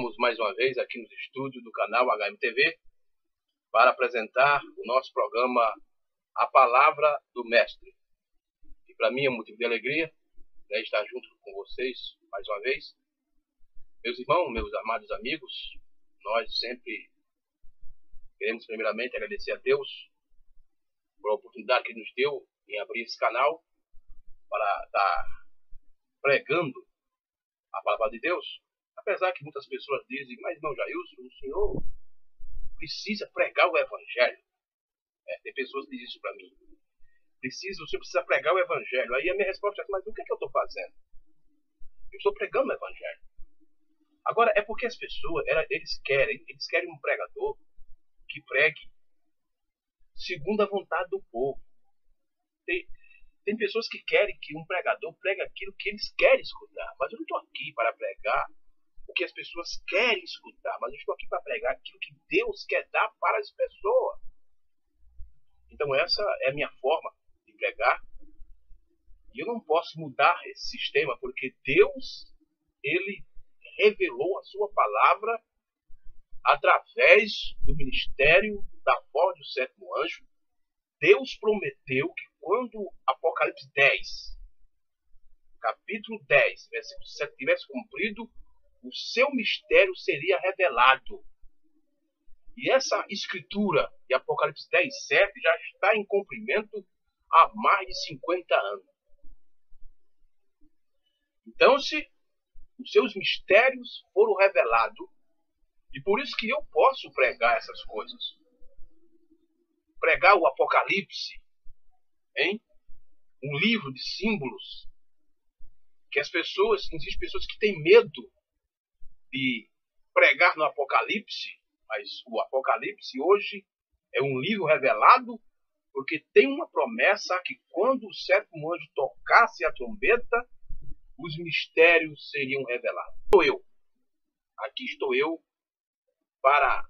Estamos mais uma vez aqui nos estúdios do canal HMTV para apresentar o nosso programa A Palavra do Mestre. E para mim é um motivo de alegria, né, estar junto com vocês mais uma vez. Meus irmãos, meus amados amigos, nós sempre queremos primeiramente agradecer a Deus por a oportunidade que nos deu em abrir esse canal para estar pregando a palavra de Deus. Apesar que muitas pessoas dizem, mas irmão Jailson, o senhor precisa pregar o evangelho. Tem pessoas que dizem isso para mim. O senhor precisa pregar o evangelho. Aí a minha resposta é, mas o que é que eu estou fazendo? Eu estou pregando o evangelho. Agora, é porque as pessoas, eles querem um pregador que pregue segundo a vontade do povo. Tem pessoas que querem que um pregador pregue aquilo que eles querem escutar. Mas eu não estou aqui para pregar o que as pessoas querem escutar, mas eu estou aqui para pregar aquilo que Deus quer dar para as pessoas. Então essa é a minha forma de pregar. E eu não posso mudar esse sistema, porque Deus, Ele revelou a sua palavra através do ministério da voz do sétimo anjo. Deus prometeu que quando Apocalipse 10, capítulo 10, versículo 7, tivesse cumprido, o seu mistério seria revelado. E essa escritura de Apocalipse 10, 7 já está em cumprimento há mais de 50 anos. Então, se os seus mistérios foram revelados, e por isso que eu posso pregar essas coisas. Pregar o Apocalipse, hein? Um livro de símbolos, que existem pessoas que têm medo de pregar no Apocalipse, mas o Apocalipse hoje é um livro revelado, porque tem uma promessa que quando o sétimo anjo tocasse a trombeta, os mistérios seriam revelados. Aqui estou eu para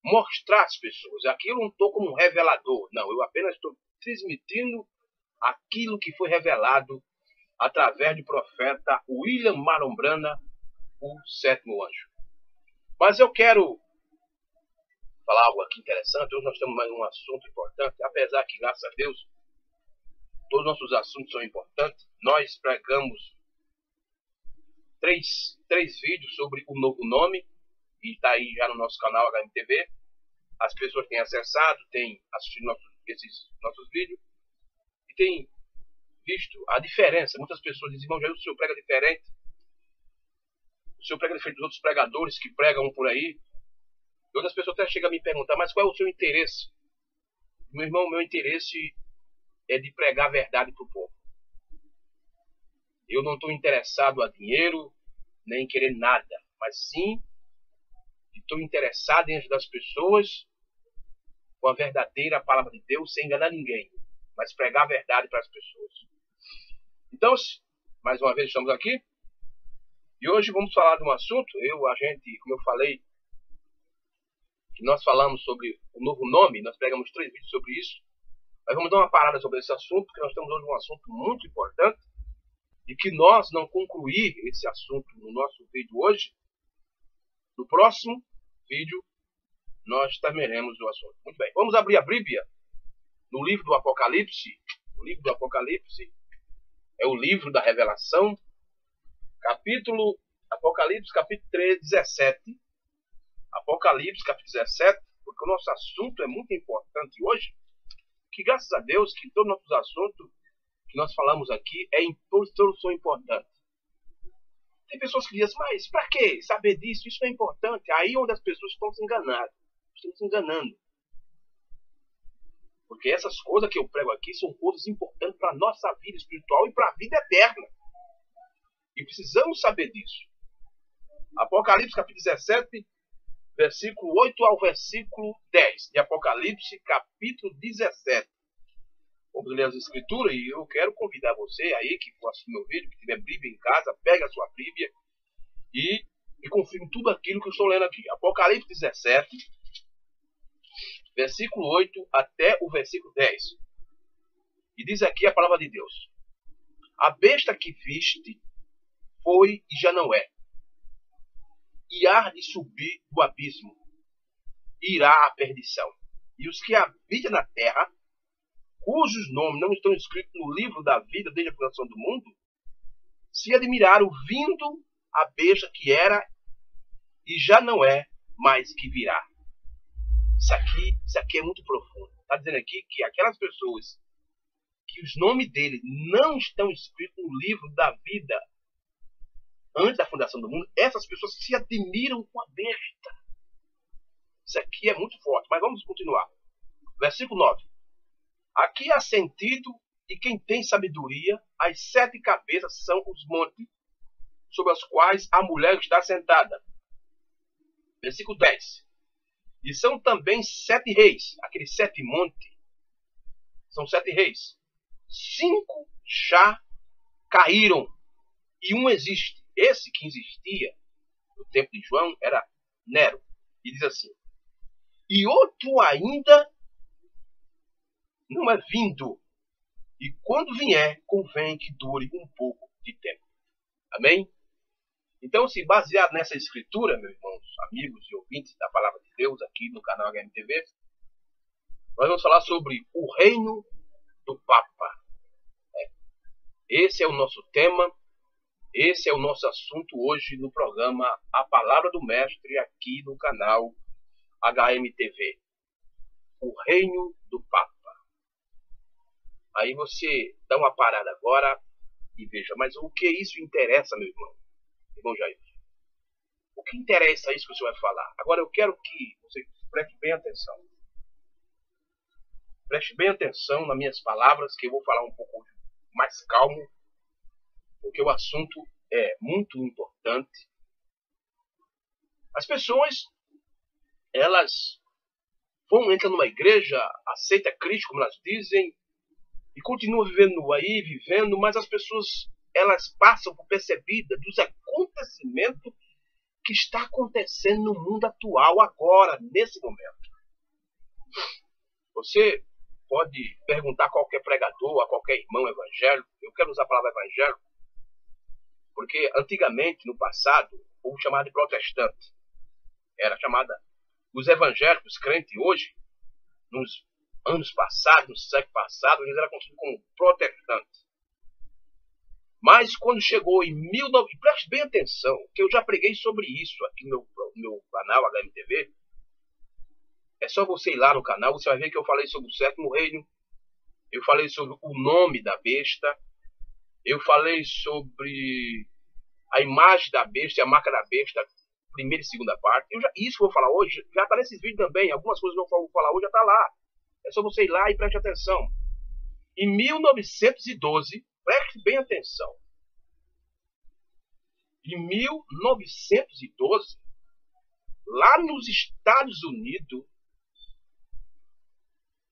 mostrar às pessoas. Aqui eu não estou como um revelador, não, eu apenas estou transmitindo aquilo que foi revelado através do profeta William Marlon Branham, o sétimo anjo. Mas eu quero falar algo aqui interessante. Hoje nós temos mais um assunto importante, apesar que, graças a Deus, todos os nossos assuntos são importantes. Nós pregamos três vídeos sobre o novo nome, e está aí já no nosso canal HMTV. As pessoas têm acessado, têm assistido esses nossos vídeos, e têm visto a diferença. Muitas pessoas dizem, irmão, já o senhor prega diferente. O senhor prega diferente dos outros pregadores que pregam por aí. E outras pessoas até chegam a me perguntar, mas qual é o seu interesse? Meu irmão, meu interesse é de pregar a verdade para o povo. Eu não estou interessado a dinheiro, nem em querer nada, mas sim estou interessado em ajudar as pessoas com a verdadeira palavra de Deus, sem enganar ninguém, mas pregar a verdade para as pessoas. Então, mais uma vez estamos aqui. E hoje vamos falar de um assunto, como eu falei, que nós falamos sobre o novo nome, nós pegamos 3 vídeos sobre isso, mas vamos dar uma parada sobre esse assunto, porque nós temos hoje um assunto muito importante, e que nós não concluir esse assunto no nosso vídeo hoje, no próximo vídeo nós terminaremos o assunto. Muito bem, vamos abrir a Bíblia no livro do Apocalipse. O livro do Apocalipse é o livro da revelação, Apocalipse capítulo 3, 17. Apocalipse capítulo 17, porque o nosso assunto é muito importante hoje, que graças a Deus que todos os nossos assuntos que nós falamos aqui todos são importantes. Tem pessoas que dizem, mas para que saber disso? Isso não é importante. Aí onde as pessoas estão se enganando. Porque essas coisas que eu prego aqui são coisas importantes para a nossa vida espiritual e para a vida eterna. E precisamos saber disso. Apocalipse capítulo 17, versículo 8 ao versículo 10. De Apocalipse capítulo 17. Vamos ler as escrituras e eu quero convidar você aí que for assistir meu vídeo, que tiver Bíblia em casa, pega a sua Bíblia e confirme tudo aquilo que eu estou lendo aqui. Apocalipse 17, versículo 8 até o versículo 10. E diz aqui a palavra de Deus: A besta que viste foi e já não é, e há de subir do abismo, irá à perdição. E os que habitam na terra, cujos nomes não estão escritos no livro da vida desde a fundação do mundo, se admiraram vindo a besta que era e já não é mais que virá. Isso aqui é muito profundo. Está dizendo aqui que aquelas pessoas que os nomes dele não estão escritos no livro da vida antes da fundação do mundo, essas pessoas se admiram com a besta. Isso aqui é muito forte, mas vamos continuar. Versículo 9. Aqui há sentido, e quem tem sabedoria, as 7 cabeças são os montes sobre os quais a mulher está sentada. Versículo 10. E são também 7 reis, aqueles 7 montes, são 7 reis. 5 já caíram e um existe. Esse que existia no tempo de João era Nero. E diz assim: e outro ainda não é vindo, e quando vier, convém que dure um pouco de tempo. Amém? Então, se baseado nessa escritura, meus irmãos, amigos e ouvintes da Palavra de Deus aqui no canal HMTV, nós vamos falar sobre o reino do Papa. Esse é o nosso tema, esse é o nosso assunto hoje no programa A Palavra do Mestre aqui no canal HMTV. O reino do Papa. Aí você dá uma parada agora e veja, mas o que isso interessa, meu irmão? Irmão Jair, o que interessa isso que você vai falar? Agora eu quero que você preste bem atenção. Preste bem atenção nas minhas palavras, que eu vou falar um pouco mais calmo, porque o assunto é muito importante. As pessoas, elas entram numa igreja, aceita Cristo, como elas dizem, e continuam vivendo, mas as pessoas, elas passam por percebida dos acontecimentos que está acontecendo no mundo atual agora, nesse momento. Você pode perguntar a qualquer pregador, a qualquer irmão evangélico. Eu quero usar a palavra evangélico, porque antigamente, no passado, o povo chamado de protestante. Era chamada, os evangélicos crentes hoje, nos anos passados, no século passado, eles eram conhecidos como protestantes. Mas quando chegou em 1900, preste bem atenção, que eu já preguei sobre isso aqui no meu canal HMTV. É só você ir lá no canal, você vai ver que eu falei sobre o sétimo reino, eu falei sobre o nome da besta, eu falei sobre a imagem da besta e a marca da besta, primeira e segunda parte. Isso que eu vou falar hoje, já está nesses vídeos também, algumas coisas que eu vou falar hoje já está lá. É só você ir lá e preste atenção. Em 1912, preste bem atenção. Em 1912, lá nos Estados Unidos,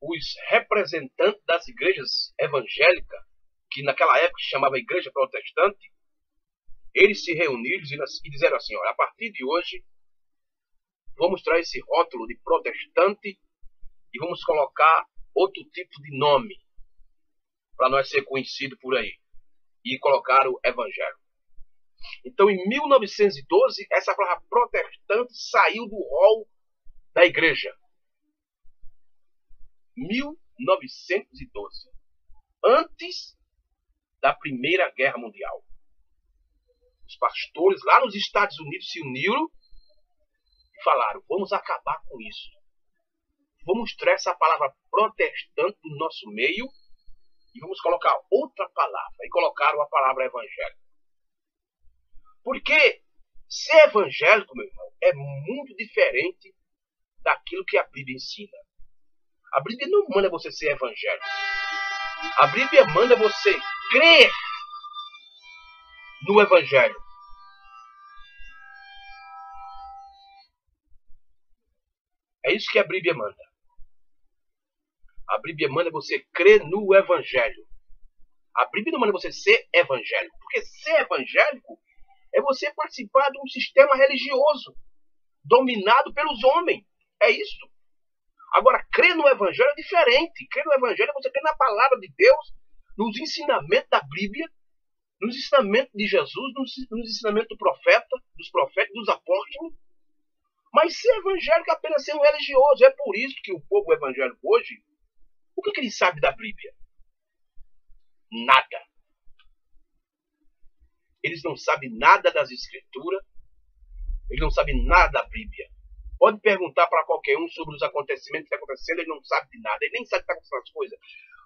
os representantes das igrejas evangélicas, que naquela época se chamava Igreja Protestante, eles se reuniram e disseram assim: olha, a partir de hoje, vamos tirar esse rótulo de protestante e vamos colocar outro tipo de nome para nós ser conhecido por aí. E colocaram o evangelho. Então, em 1912, essa palavra protestante saiu do rol da igreja. 1912. Antes da Primeira Guerra Mundial. Os pastores lá nos Estados Unidos se uniram e falaram: vamos acabar com isso. Vamos tirar essa palavra protestante do nosso meio e vamos colocar outra palavra. E colocaram a palavra evangélico. Porque ser evangélico, meu irmão, é muito diferente daquilo que a Bíblia ensina. A Bíblia não manda você ser evangélico. A Bíblia manda você crer no evangelho. É isso que a Bíblia manda. A Bíblia manda você crer no evangelho. A Bíblia não manda você ser evangélico. Porque ser evangélico é você participar de um sistema religioso dominado pelos homens. É isso. Agora, crer no evangelho é diferente. Crer no evangelho é você crer na palavra de Deus, nos ensinamentos da Bíblia, nos ensinamentos de Jesus, nos ensinamentos do profeta, dos profetas, dos apóstolos. Mas ser evangélico é apenas ser um religioso. É por isso que o povo evangélico hoje, o que ele sabe da Bíblia? Nada. Eles não sabem nada das Escrituras, eles não sabem nada da Bíblia. Pode perguntar para qualquer um sobre os acontecimentos que estão acontecendo, ele não sabe de nada, ele nem sabe o que está acontecendo as coisas.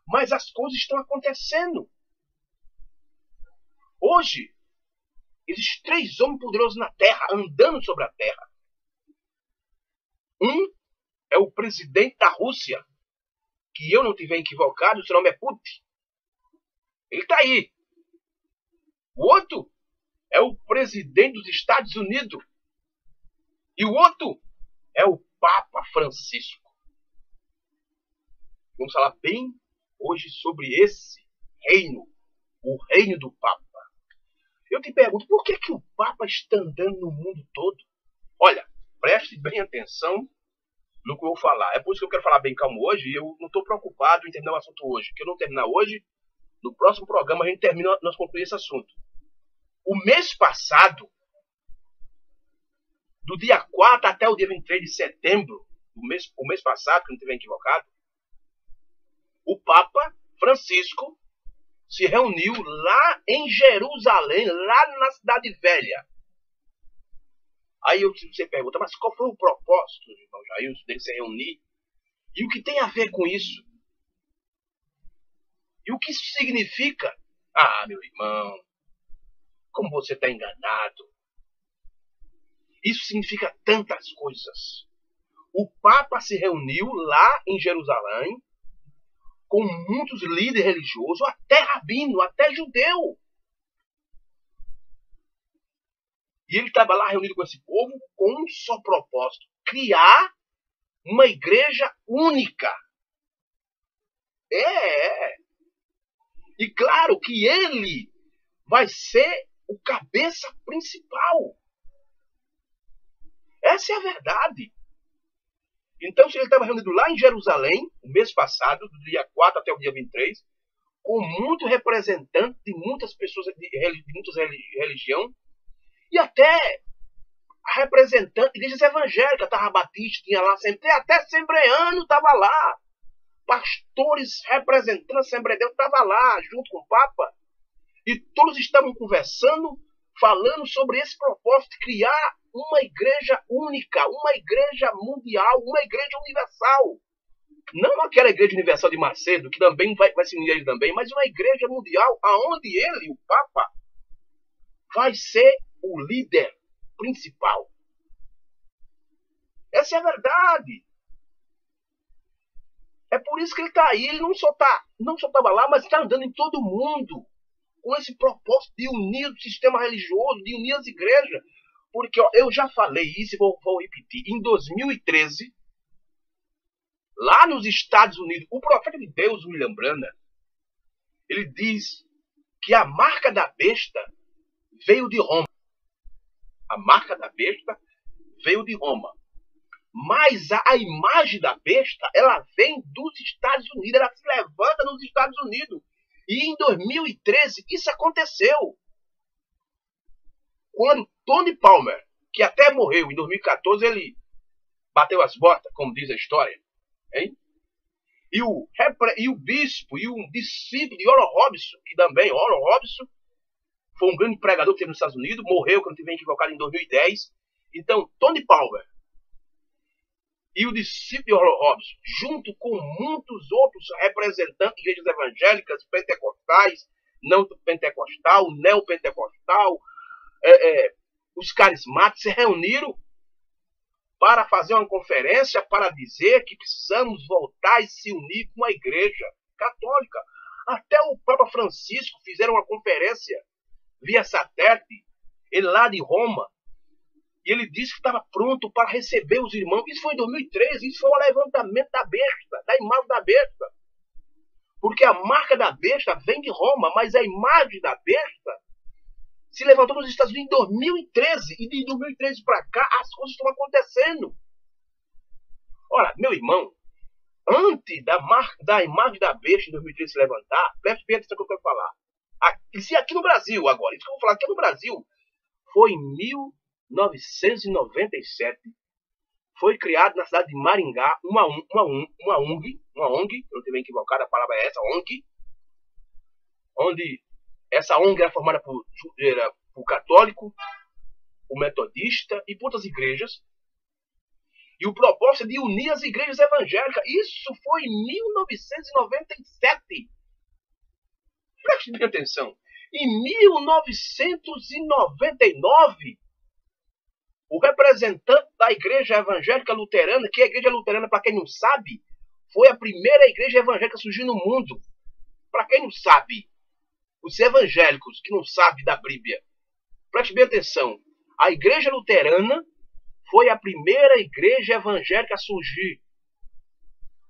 Mas as coisas estão acontecendo. Hoje, existem 3 homens poderosos na Terra, andando sobre a Terra. Um é o presidente da Rússia, que eu não estiver equivocado, o seu nome é Putin. Ele está aí. O outro é o presidente dos Estados Unidos. E o outro é o Papa Francisco. Vamos falar bem hoje sobre esse reino, o reino do Papa. Eu te pergunto, por que o Papa está andando no mundo todo? Olha, preste bem atenção no que eu vou falar. É por isso que eu quero falar bem calmo hoje, e eu não estou preocupado em terminar o assunto hoje. Porque eu não terminar hoje, no próximo programa a gente termina, nós concluímos esse assunto. O mês passado, do dia 4 até o dia 23 de setembro, o mês passado, que não estiver equivocado, o Papa Francisco se reuniu lá em Jerusalém, lá na Cidade Velha. Aí você pergunta, mas qual foi o propósito, irmão Jailson, dele se reunir? E o que tem a ver com isso? E o que isso significa? Ah, meu irmão, como você está enganado. Isso significa tantas coisas. O Papa se reuniu lá em Jerusalém com muitos líderes religiosos, até rabino, até judeu. E ele estava lá reunido com esse povo com um só propósito: criar uma igreja única. E claro que ele vai ser o cabeça principal. Essa é a verdade. Então, se ele estava reunido lá em Jerusalém, o mês passado, do dia 4 até o dia 23, com muitos representantes de muitas pessoas de muitas religiões, e até representante de igrejas evangélicas, estava Batista, tinha lá sempre, até Assembleano estava lá. Pastores representando a Assembleia de Deus estavam lá, junto com o Papa. E todos estavam conversando, falando sobre esse propósito de criar uma igreja única, uma igreja mundial, uma igreja universal. Não aquela igreja universal de Macedo, que também vai se unir a ele também, mas uma igreja mundial, aonde ele, o Papa, vai ser o líder principal. Essa é a verdade. É por isso que ele está aí. Ele não só estava lá, mas está andando em todo mundo com esse propósito de unir o sistema religioso, de unir as igrejas. Porque ó, eu já falei isso e vou repetir. Em 2013, lá nos Estados Unidos, o profeta de Deus, William Branham, ele diz que a marca da besta veio de Roma. A marca da besta veio de Roma. Mas a imagem da besta, ela vem dos Estados Unidos. Ela se levanta nos Estados Unidos. E em 2013, isso aconteceu. Quando Tony Palmer, que até morreu em 2014, ele bateu as botas, como diz a história. Hein? E o bispo e um discípulo de Oral Robertson, que também, Oral Robertson, foi um grande pregador que teve nos Estados Unidos, morreu, quando estiver equivocado, em 2010. Então, Tony Palmer e o discípulo de Oral Robertson, junto com muitos outros representantes de igrejas evangélicas, pentecostais, não pentecostal, neopentecostal, os carismáticos, se reuniram para fazer uma conferência para dizer que precisamos voltar e se unir com a igreja católica. Até o Papa Francisco fizeram uma conferência via satélite, ele lá de Roma, e ele disse que estava pronto para receber os irmãos. Isso foi em 2013, isso foi o levantamento da besta, da imagem da besta. Porque a marca da besta vem de Roma, mas a imagem da besta se levantou nos Estados Unidos em 2013. E de 2013 para cá, as coisas estão acontecendo. Ora, meu irmão, antes da imagem da besta em 2013 se levantar, preste bem atenção no que eu quero falar. Aqui no Brasil agora, isso que eu vou falar aqui no Brasil, foi em 1997, foi criado na cidade de Maringá uma ONG, eu estive equivocado, a palavra é essa, ONG, onde essa ONG era formada por católico, por metodista e por outras igrejas. E o propósito é de unir as igrejas evangélicas. Isso foi em 1997. Preste bem atenção. Em 1999, o representante da igreja evangélica luterana, que a igreja luterana, para quem não sabe, foi a primeira igreja evangélica a surgir no mundo. Para quem não sabe, os evangélicos que não sabem da Bíblia, preste bem atenção. A igreja luterana foi a primeira igreja evangélica a surgir.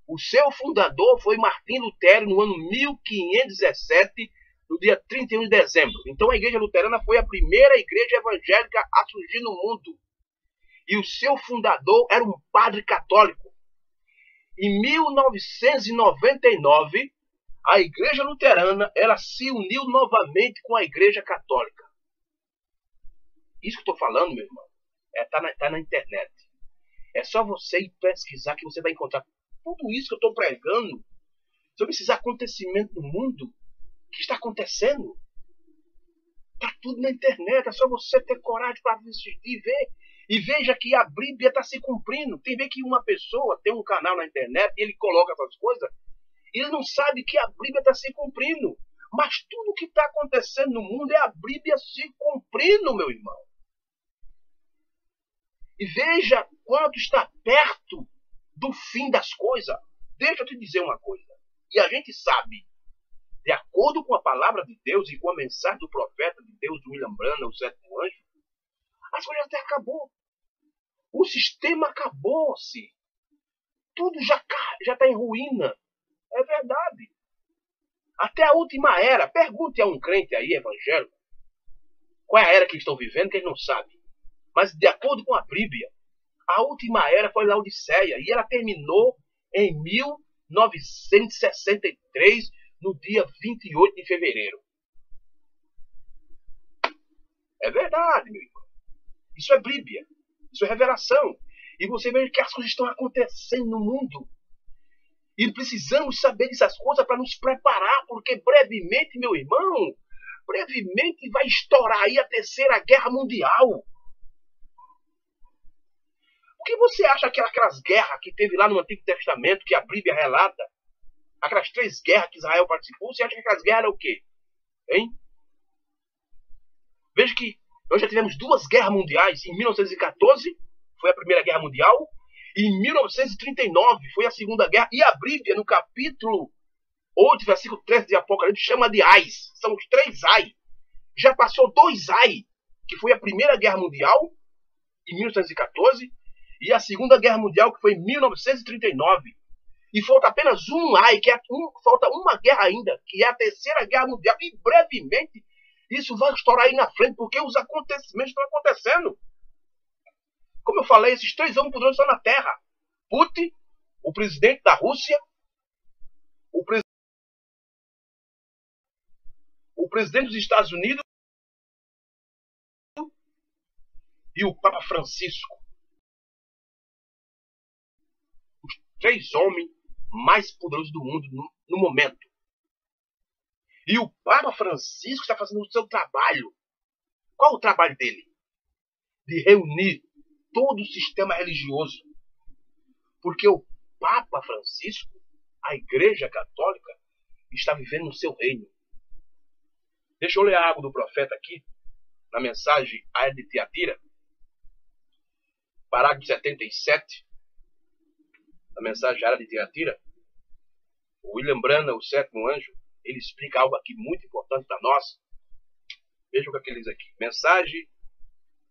O seu fundador foi Martim Lutero no ano 1517, no dia 31 de dezembro. Então a igreja luterana foi a primeira igreja evangélica a surgir no mundo. E o seu fundador era um padre católico. Em 1999, a igreja luterana ela se uniu novamente com a igreja católica. Isso que eu estou falando, meu irmão, tá na internet. É só você ir pesquisar que você vai encontrar tudo isso que eu estou pregando sobre esses acontecimentos do mundo que está acontecendo. Está tudo na internet. É só você ter coragem para assistir e ver. E veja que a Bíblia está se cumprindo. Tem vez que uma pessoa tem um canal na internet e ele coloca essas coisas e ele não sabe que a Bíblia está se cumprindo. Mas tudo que está acontecendo no mundo é a Bíblia se cumprindo, meu irmão. E veja quanto está perto do fim das coisas. Deixa eu te dizer uma coisa. E a gente sabe, de acordo com a palavra de Deus e com a mensagem do profeta de Deus, do William Branham, o sétimo anjo, as coisas até acabou. O sistema acabou-se. Tudo já está em ruína. É verdade. Até a última era. Pergunte a um crente aí, evangélico, qual é a era que eles estão vivendo, que eles não sabem. Mas, de acordo com a Bíblia, a última era foi Laodiceia. E ela terminou em 1963, no dia 28 de fevereiro. É verdade, meu irmão. Isso é Bíblia. Isso é revelação. E você vê que as coisas estão acontecendo no mundo. E precisamos saber dessas coisas para nos preparar, porque brevemente, meu irmão, brevemente vai estourar aí a Terceira Guerra Mundial. O que você acha que aquelas guerras que teve lá no Antigo Testamento, que a Bíblia relata, aquelas 3 guerras que Israel participou, você acha que aquelas guerras eram o quê? Hein? Veja que nós já tivemos 2 guerras mundiais. Em 1914 foi a Primeira Guerra Mundial, e em 1939 foi a Segunda Guerra. E a Bíblia, no capítulo 8, versículo 13 de Apocalipse, chama de ais. São os 3 ais. Já passou 2 ais, que foi a Primeira Guerra Mundial, em 1914, e a Segunda Guerra Mundial, que foi em 1939. E falta apenas um ai, falta uma guerra ainda, que é a Terceira Guerra Mundial. E brevemente isso vai estourar aí na frente, porque os acontecimentos estão acontecendo. Como eu falei, esses 3 homens poderosos estão na Terra. Putin, o presidente da Rússia, o presidente dos Estados Unidos e o Papa Francisco. Os 3 homens mais poderosos do mundo no momento. E o Papa Francisco está fazendo o seu trabalho. Qual o trabalho dele? De reunir todo o sistema religioso. Porque o Papa Francisco, a Igreja Católica, está vivendo no seu reino. Deixa eu ler algo do profeta aqui, na mensagem à Era de Tiatira, parágrafo 77, na mensagem à Era de Tiatira. O William Branham, o sétimo anjo, ele explica algo aqui muito importante para nós. Veja o que ele diz aqui. Mensagem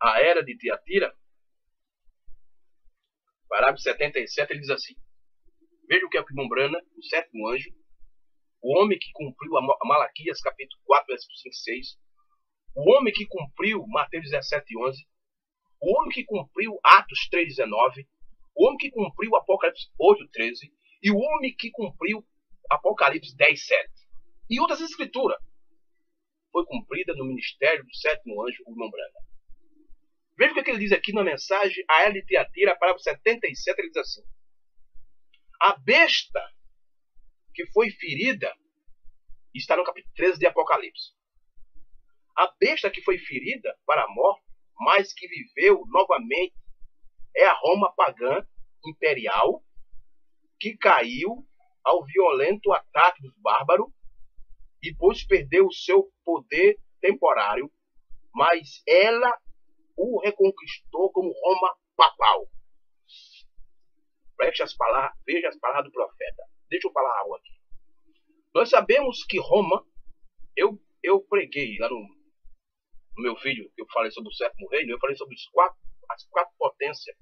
à Era de Tiatira, parágrafo 77, ele diz assim. Veja o que é o William Branham, o sétimo anjo, o homem que cumpriu a Malaquias, capítulo 4, versículo 5 e 6, o homem que cumpriu Mateus 17, 11, o homem que cumpriu Atos 3, 19, o homem que cumpriu Apocalipse 8, 13, e o homem que cumpriu Apocalipse 10, 7. E outras escrituras. foi cumprida no ministério do sétimo anjo, o irmão Branham. Veja o que ele diz aqui na mensagem a ela de Tiatira, a palavra 77, ele diz assim: a besta que foi ferida está no capítulo 13 de Apocalipse. A besta que foi ferida para a morte, mas que viveu novamente, é a Roma pagã imperial, que caiu ao violento ataque dos bárbaros e depois perdeu o seu poder temporário, mas ela o reconquistou como Roma papal. Preste as palavras, veja as palavras do profeta. Deixa eu falar algo aqui. Nós sabemos que Roma, eu preguei lá no meu vídeo, eu falei sobre o sétimo reino, eu falei sobre as quatro potências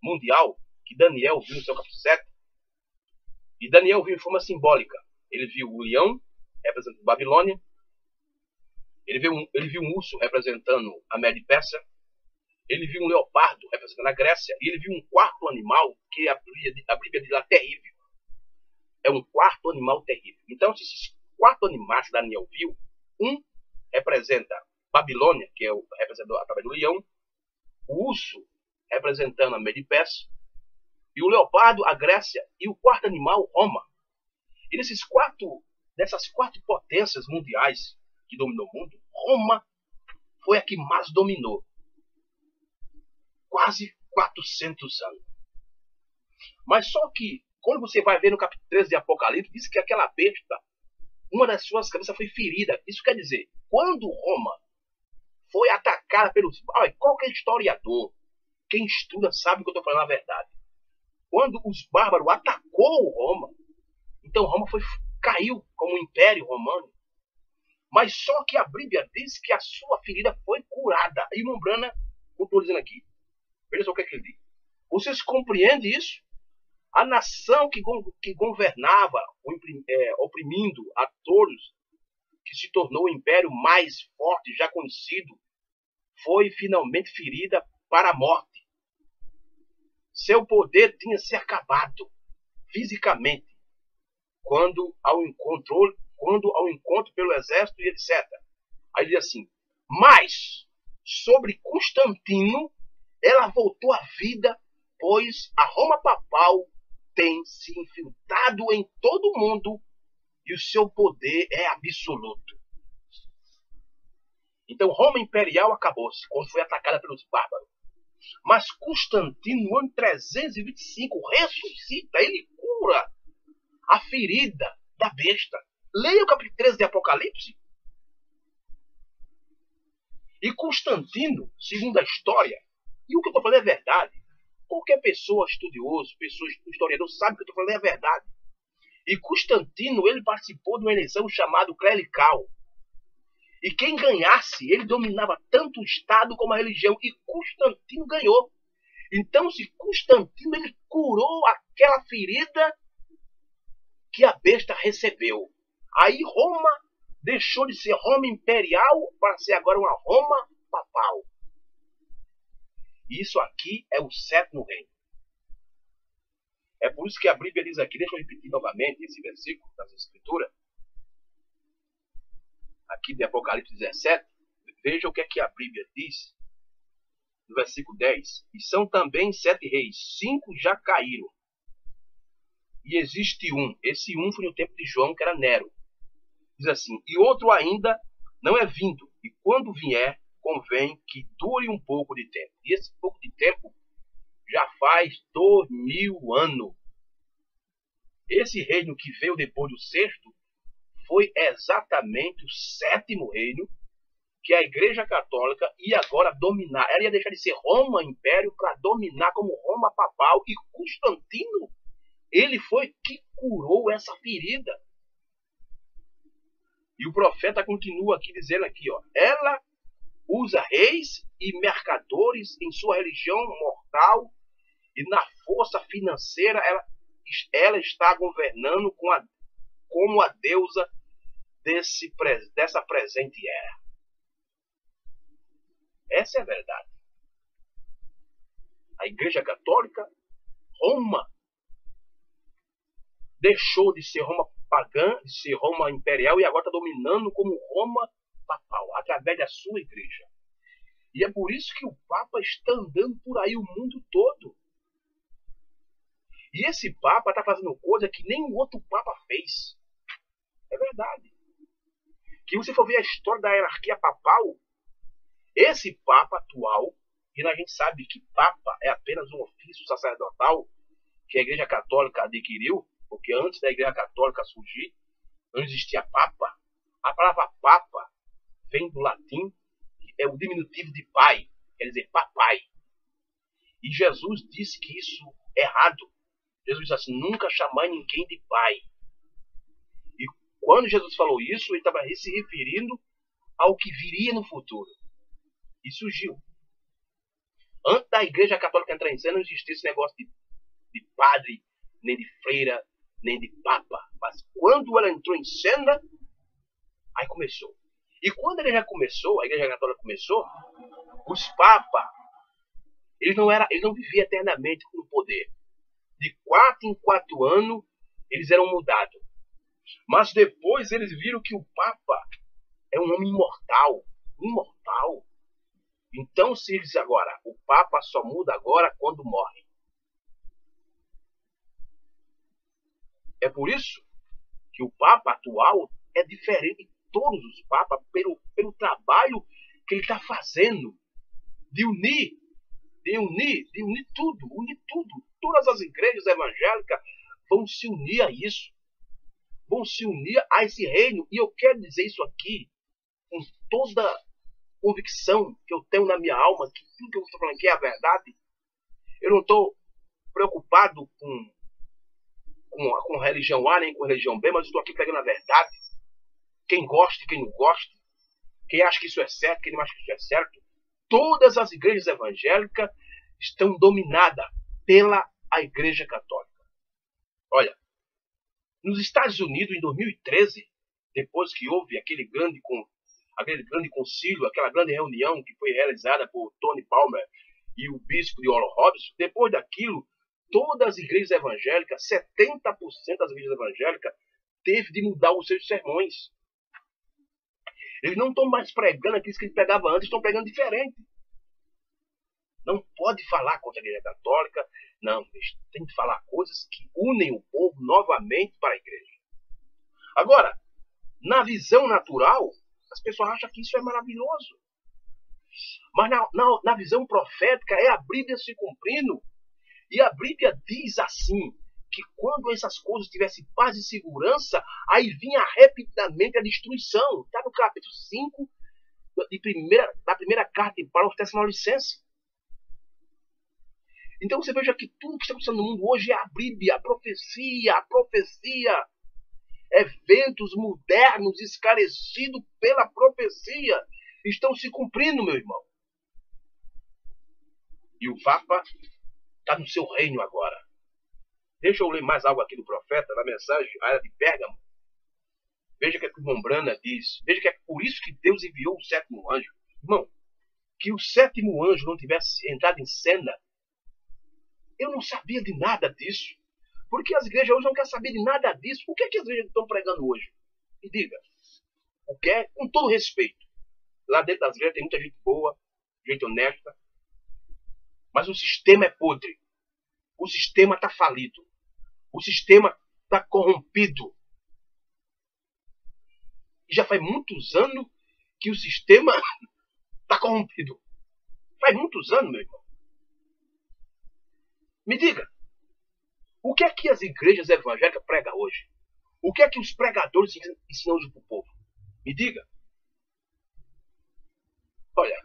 mundial que Daniel viu no seu capítulo 7. E Daniel viu em forma simbólica. Ele viu o leão, representando Babilônia. Ele viu um urso, representando a Média Pérsia. Ele viu um leopardo, representando a Grécia. E ele viu um quarto animal, que a Bíblia diz lá terrível. É um quarto animal terrível. Então, esses quatro animais que Daniel viu, um representa Babilônia, que é representado através do leão. O urso, representando a Média Pérsia. E o leopardo, a Grécia. E o quarto animal, Roma. E dessas quatro potências mundiais que dominou o mundo, Roma foi a que mais dominou. Quase 400 anos. Mas só que, quando você vai ver no capítulo 13 de Apocalipse, diz que aquela besta, uma das suas cabeças foi ferida. Isso quer dizer, quando Roma foi atacada pelos... Qualquer historiador, quem estuda, sabe que eu estou falando a verdade. Quando os bárbaros atacou Roma, então Roma caiu como um império romano. Mas só que a Bíblia diz que a sua ferida foi curada. E o Branham, eu estou dizendo aqui, veja só o que ele diz. Vocês compreendem isso? A nação que governava, oprimindo a todos, que se tornou o império mais forte já conhecido, foi finalmente ferida para a morte. Seu poder tinha se acabado fisicamente quando ao encontro pelo exército e etc. Aí diz assim: mas sobre Constantino ela voltou à vida, pois a Roma papal tem se infiltrado em todo o mundo e o seu poder é absoluto. Então Roma imperial acabou-se quando foi atacada pelos bárbaros. Mas Constantino, no ano 325, ressuscita, ele cura a ferida da besta. Leia o capítulo 13 de Apocalipse. E Constantino, segundo a história, e o que eu estou falando é verdade. Qualquer pessoa estudioso, historiador, sabe que eu estou falando é verdade. E Constantino, ele participou de uma eleição chamada clerical. E quem ganhasse, ele dominava tanto o Estado como a religião. E Constantino ganhou. Então, se Constantino ele curou aquela ferida que a besta recebeu. Aí Roma deixou de ser Roma imperial para ser agora uma Roma papal. Isso aqui é o sétimo reino. É por isso que a Bíblia diz aqui, deixa eu repetir novamente esse versículo das Escrituras. Aqui de Apocalipse 17, veja o que é que a Bíblia diz, no versículo 10. E são também 7 reis, 5 já caíram. E existe um, esse um foi no tempo de João, que era Nero. Diz assim, e outro ainda não é vindo, e quando vier, convém que dure um pouco de tempo. E esse pouco de tempo já faz 2000 anos. Esse reino que veio depois do sexto, foi exatamente o sétimo reino que a Igreja Católica ia agora dominar. Ela ia deixar de ser Roma Império para dominar como Roma Papal. E Constantino, ele foi que curou essa ferida. E o profeta continua aqui dizendo aqui, ó, ela usa reis e mercadores em sua religião mortal e na força financeira ela está governando como a deusa dessa presente era. Essa é a verdade. A Igreja Católica, Roma, deixou de ser Roma pagã, de ser Roma imperial, e agora está dominando como Roma através da sua igreja. E é por isso que o Papa está andando por aí o mundo todo. E esse Papa está fazendo coisa que nenhum outro Papa fez. É verdade. Que você for ver a história da hierarquia papal, esse Papa atual, e a gente sabe que Papa é apenas um ofício sacerdotal que a Igreja Católica adquiriu, porque antes da Igreja Católica surgir, não existia Papa. A palavra Papa vem do latim, é o diminutivo de pai, quer dizer papai. E Jesus disse que isso é errado. Jesus disse assim, nunca chamai ninguém de pai. E quando Jesus falou isso, ele estava se referindo ao que viria no futuro. E surgiu. Antes da Igreja Católica entrar em cena, não existia esse negócio de padre, nem de freira, nem de papa. Mas quando ela entrou em cena, aí começou. E quando a Igreja Católica começou, os papas, eles não viviam eternamente no poder. De 4 em 4 anos, eles eram mudados. Mas depois eles viram que o Papa é um homem imortal. Imortal. Então, se eles agora, o Papa só muda agora quando morre. É por isso que o Papa atual é diferente de todos os Papas pelo trabalho que ele está fazendo de unir tudo, unir tudo. Todas as igrejas evangélicas vão se unir a isso. Vão se unir a esse reino. E eu quero dizer isso aqui com toda convicção que eu tenho na minha alma, que tudo que eu estou falando aqui é a verdade. Eu não estou preocupado com religião A nem com religião B, mas estou aqui pregando a verdade. Quem gosta e quem não gosta, quem acha que isso é certo, quem não acha que isso é certo, todas as igrejas evangélicas estão dominadas pela Igreja Católica. Olha, nos Estados Unidos, em 2013, depois que houve aquele grande concílio, aquela grande reunião que foi realizada por Tony Palmer e o bispo de Oral Roberts, depois daquilo, todas as igrejas evangélicas, 70% das igrejas evangélicas, teve de mudar os seus sermões. Eles não estão mais pregando aquilo que eles pregavam antes, estão pregando diferente. Não pode falar contra a Igreja Católica, não. Eles têm que falar coisas que unem o povo novamente para a Igreja. Agora, na visão natural, as pessoas acham que isso é maravilhoso. Mas na visão profética é a Bíblia se cumprindo. E a Bíblia diz assim, que quando essas coisas tivessem paz e segurança, aí vinha rapidamente a destruição. Está no capítulo 5 da primeira carta de Paulo aos Tessalonicenses. Então você veja que tudo que está acontecendo no mundo hoje é a Bíblia, a profecia. Eventos modernos esclarecidos pela profecia estão se cumprindo, meu irmão. E o Papa está no seu reino agora. Deixa eu ler mais algo aqui do profeta, na mensagem à era de Pérgamo. Veja o que o irmão Brana diz. Veja que é por isso que Deus enviou o 7º anjo. Irmão, que o 7º anjo não tivesse entrado em cena, eu não sabia de nada disso. Porque as igrejas hoje não querem saber de nada disso. O que é que as igrejas estão pregando hoje? Me diga. O que é? Com todo respeito. Lá dentro das igrejas tem muita gente boa, gente honesta. Mas o sistema é podre. O sistema está falido. O sistema está corrompido. E já faz muitos anos que o sistema está corrompido. Faz muitos anos, meu irmão. Me diga. O que é que as igrejas evangélicas pregam hoje? O que é que os pregadores ensinam hoje para o povo? Me diga. Olha,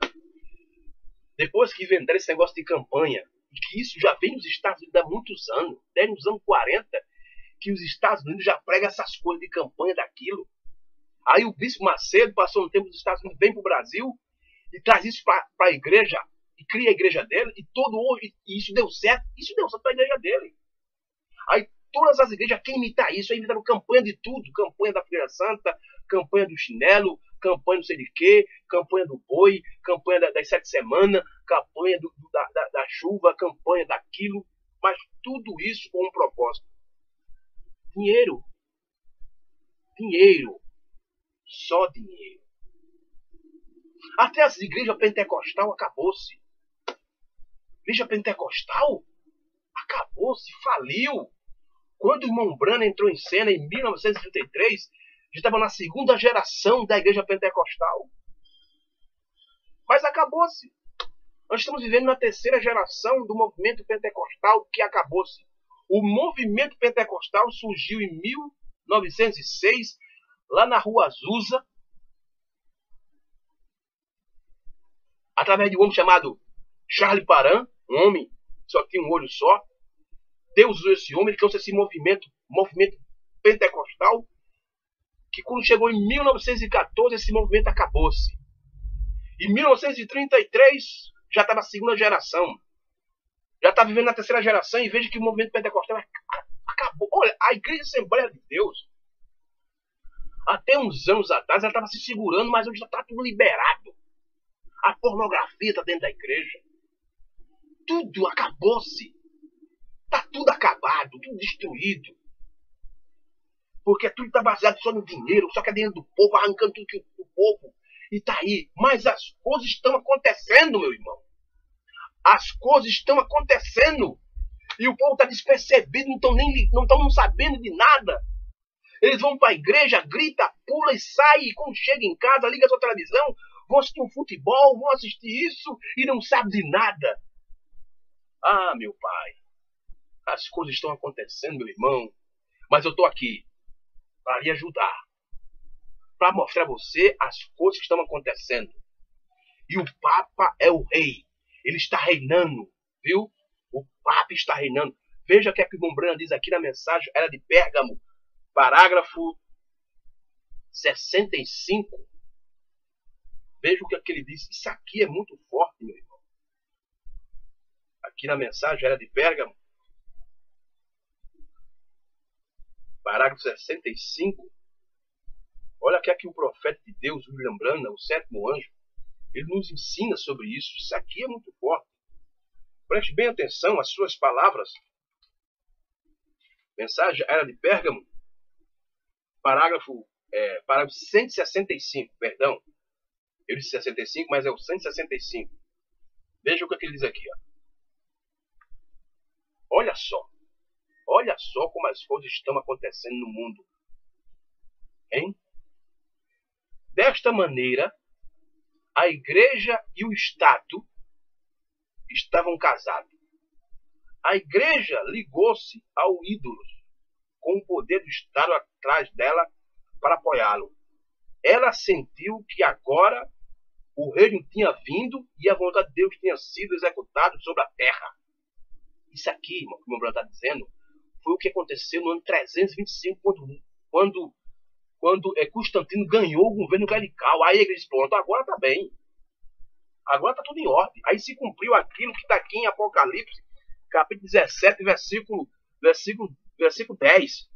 depois que inventaram esse negócio de campanha, e que isso já vem nos Estados Unidos há muitos anos, desde os anos 40, que os Estados Unidos já pregam essas coisas de campanha daquilo. Aí o bispo Macedo passou um tempo nos Estados Unidos, vem para o Brasil e traz isso para a igreja, e cria a igreja dele, e isso deu certo para a igreja dele. Aí todas as igrejas querem imitar isso, aí inventaram campanha de tudo, campanha da Feira Santa, campanha do chinelo, campanha não sei de quê, campanha do boi, campanha das 7 semanas, campanha da chuva, campanha daquilo, mas tudo isso com um propósito. Dinheiro. Dinheiro. Só dinheiro. Até as igrejas pentecostal acabou-se. Igreja pentecostal acabou-se, faliu. Quando o irmão Branham entrou em cena em 1933, já estava na segunda geração da igreja pentecostal. Mas acabou-se. Nós estamos vivendo na terceira geração do movimento pentecostal que acabou-se. O movimento pentecostal surgiu em 1906, lá na Rua Azusa, através de um homem chamado Charles Parham, um homem que só tinha um olho só. Deus usou esse homem, ele trouxe esse movimento pentecostal, que quando chegou em 1914, esse movimento acabou-se. Em 1933, já estava a segunda geração. Já está vivendo na terceira geração e veja que o movimento pentecostal acabou. Olha, a Igreja Assembleia de Deus, até uns anos atrás, ela estava se segurando, mas hoje já está tudo liberado. A pornografia está dentro da igreja. Tudo acabou-se. Está tudo acabado, tudo destruído. Porque tudo está baseado só no dinheiro, só que é dinheiro do povo, arrancando tudo do povo. E está aí. Mas as coisas estão acontecendo, meu irmão. As coisas estão acontecendo. E o povo está despercebido, não estão sabendo de nada. Eles vão para a igreja, grita, pula e sai. E quando chega em casa, liga a sua televisão, vão assistir um futebol, vão assistir isso e não sabem de nada. Ah, meu pai. As coisas estão acontecendo, meu irmão. Mas eu estou aqui para lhe ajudar. Para mostrar a você as coisas que estão acontecendo. E o Papa é o rei. Ele está reinando, viu? O Papa está reinando. Veja o que o irmão Branham diz aqui na mensagem. Era de Pérgamo, parágrafo 65. Veja o que ele diz. Isso aqui é muito forte, meu irmão. Aqui na mensagem era de Pérgamo, parágrafo 65. Olha o que o profeta de Deus, William Branham, o sétimo anjo, ele nos ensina sobre isso. Isso aqui é muito forte. Preste bem atenção às suas palavras. Mensagem era de Pérgamo, parágrafo 165, perdão. Eu disse 65, mas é o 165. Veja o que ele diz aqui. Ó. Olha só. Olha só como as coisas estão acontecendo no mundo. Hein? Desta maneira, a igreja e o Estado estavam casados. A igreja ligou-se ao ídolo, com o poder do Estado atrás dela para apoiá-lo. Ela sentiu que agora o reino tinha vindo e a vontade de Deus tinha sido executada sobre a terra. Isso aqui, irmão, que o meu brother está dizendo, foi o que aconteceu no ano 325, quando Constantino ganhou o governo clerical. Aí a igreja disse, pronto, agora está bem. Agora está tudo em ordem. Aí se cumpriu aquilo que está aqui em Apocalipse, capítulo 17, versículo 10.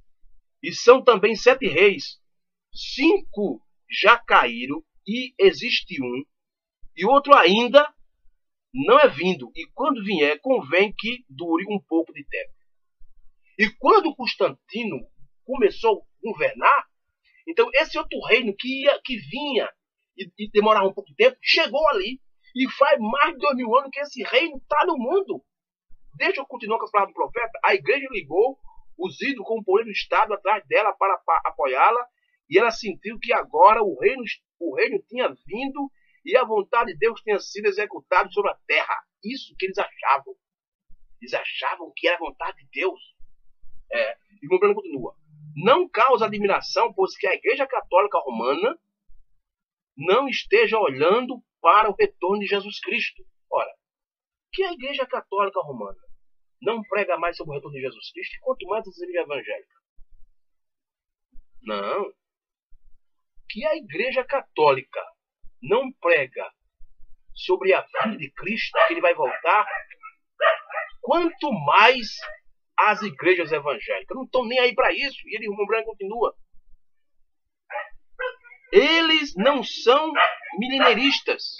E são também 7 reis. 5 já caíram e existe um. E outro ainda não é vindo. E quando vier, convém que dure um pouco de tempo. E quando Constantino começou a governar, então esse outro reino que vinha e demorava um pouco de tempo, chegou ali. E faz mais de 2000 anos que esse reino está no mundo. Deixa eu continuar com as palavras do profeta. A igreja ligou os ídolos com o poder do Estado atrás dela para apoiá-la. E ela sentiu que agora o reino tinha vindo e a vontade de Deus tinha sido executada sobre a terra. Isso que eles achavam. Eles achavam que era a vontade de Deus. E o Branham continua. Não causa admiração, pois que a Igreja Católica Romana não esteja olhando para o retorno de Jesus Cristo. Ora, que a Igreja Católica Romana não prega mais sobre o retorno de Jesus Cristo, quanto mais a Igreja Evangélica. Não. Que a Igreja Católica não prega sobre a vinda de Cristo, que ele vai voltar, quanto mais as igrejas evangélicas. Não estão nem aí para isso. E ele, o irmão Branham continua. Eles não são milenaristas.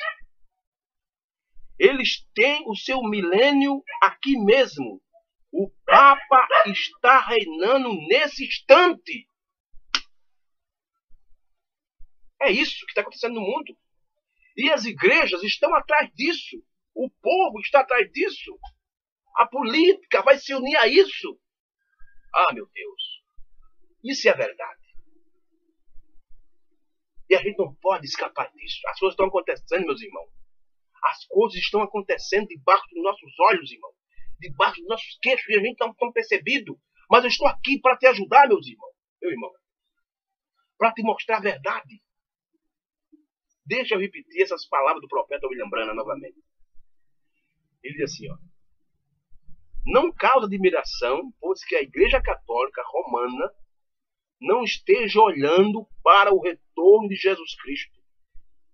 Eles têm o seu milênio aqui mesmo. O Papa está reinando nesse instante. É isso que está acontecendo no mundo. E as igrejas estão atrás disso. O povo está atrás disso. A política vai se unir a isso. Ah, meu Deus. Isso é verdade. E a gente não pode escapar disso. As coisas estão acontecendo, meus irmãos. As coisas estão acontecendo debaixo dos nossos olhos, irmão. Debaixo dos nossos queixos. E a gente não tem percebido. Mas eu estou aqui para te ajudar, meus irmãos. Meu irmão. Para te mostrar a verdade. Deixa eu repetir essas palavras do profeta William Branham novamente. Ele diz assim, ó. Não causa admiração, pois que a Igreja Católica Romana não esteja olhando para o retorno de Jesus Cristo.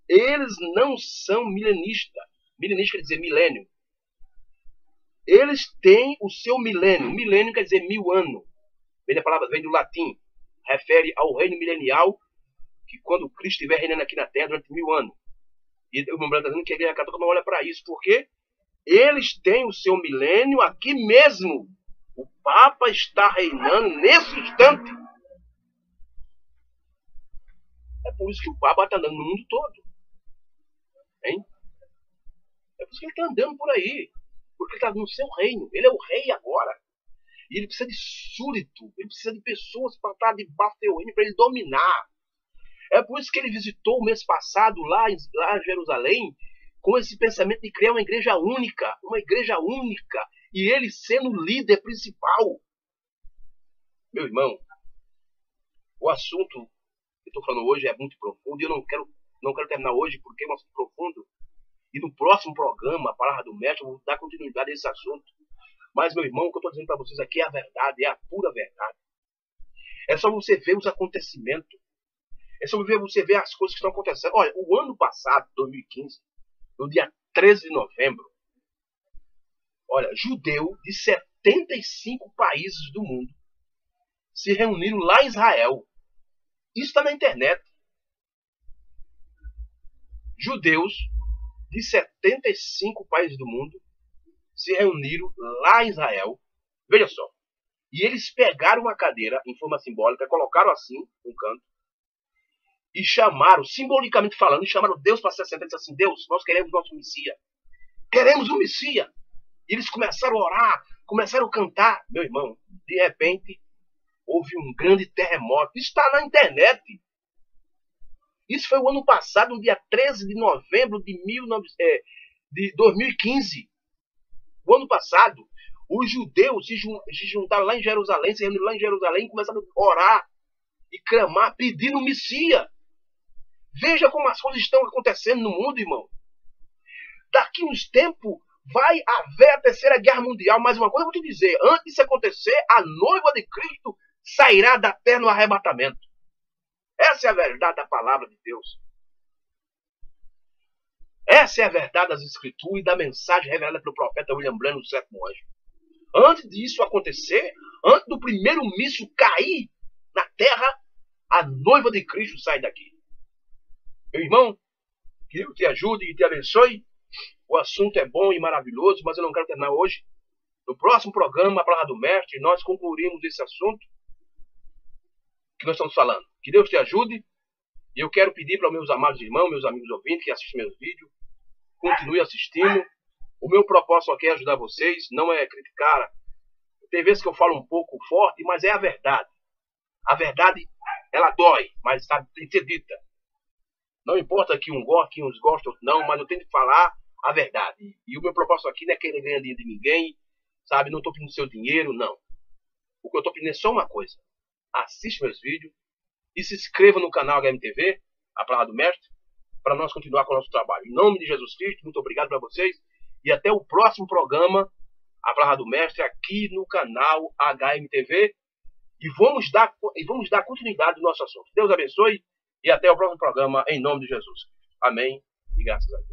Eles não são milenistas. Milenista quer dizer milênio. Eles têm o seu milênio. Milênio quer dizer 1000 anos. A palavra vem do latim. Refere ao reino milenial, que quando Cristo estiver reinando aqui na Terra durante 1000 anos. E o Branham está dizendo que a Igreja Católica não olha para isso. Por quê? Eles têm o seu milênio aqui mesmo. O Papa está reinando nesse instante. É por isso que o Papa está andando no mundo todo. Hein? É por isso que ele está andando por aí. Porque ele está no seu reino. Ele é o rei agora. E ele precisa de súdito. Ele precisa de pessoas para estar debaixo do seu reino, para ele dominar. É por isso que ele visitou o mês passado lá em Jerusalém, com esse pensamento de criar uma igreja única. Uma igreja única. E ele sendo o líder principal. Meu irmão, o assunto que eu estou falando hoje é muito profundo. E eu não quero terminar hoje porque é um assunto profundo. E no próximo programa, a Palavra do Mestre, eu vou dar continuidade a esse assunto. Mas, meu irmão, o que eu estou dizendo para vocês aqui é a verdade. É a pura verdade. É só você ver os acontecimentos. É só você ver as coisas que estão acontecendo. Olha, o ano passado, 2015, no dia 13 de novembro, olha, judeu de 75 países do mundo se reuniram lá em Israel. Isso está na internet. Judeus de 75 países do mundo se reuniram lá em Israel. Veja só. E eles pegaram uma cadeira em forma simbólica, colocaram assim, no canto, e chamaram, simbolicamente falando, chamaram Deus para se assentar e disseram assim, Deus, nós queremos nosso Messias. Queremos o Messias. E eles começaram a orar, começaram a cantar. Meu irmão, de repente, houve um grande terremoto. Isso está na internet. Isso foi o ano passado, no dia 13 de novembro de 2015. O ano passado, os judeus se juntaram lá em Jerusalém, se reuniram lá em Jerusalém e começaram a orar e clamar, pedindo o Messias. Veja como as coisas estão acontecendo no mundo, irmão. Daqui uns tempos vai haver a terceira guerra mundial. Mas uma coisa eu vou te dizer, antes disso acontecer, a noiva de Cristo sairá da terra no arrebatamento. Essa é a verdade da palavra de Deus. Essa é a verdade das Escrituras e da mensagem revelada pelo profeta William Branham no sétimo anjo. Antes disso acontecer, antes do primeiro míssil cair na terra, a noiva de Cristo sai daqui. Meu irmão, que Deus te ajude e te abençoe. O assunto é bom e maravilhoso, mas eu não quero terminar hoje. No próximo programa, a Palavra do Mestre, nós concluiremos esse assunto que nós estamos falando. Que Deus te ajude. E eu quero pedir para meus amados irmãos, meus amigos ouvintes que assistem meus vídeos, continue assistindo. O meu propósito aqui é ajudar vocês, não é criticar. Tem vezes que eu falo um pouco forte, mas é a verdade. A verdade, ela dói, mas tem que ser dita. Não importa que uns gostam ou não, mas eu tenho que falar a verdade. E o meu propósito aqui não é querer ganhar dinheiro de ninguém, sabe? Não estou pedindo seu dinheiro, não. O que eu estou pedindo é só uma coisa. Assiste meus vídeos e se inscreva no canal HMTV, a Palavra do Mestre, para nós continuar com o nosso trabalho. Em nome de Jesus Cristo, muito obrigado para vocês e até o próximo programa, a Palavra do Mestre, aqui no canal HMTV. E vamos dar continuidade ao nosso assunto. Deus abençoe e até o próximo programa, em nome de Jesus. Amém e graças a Deus.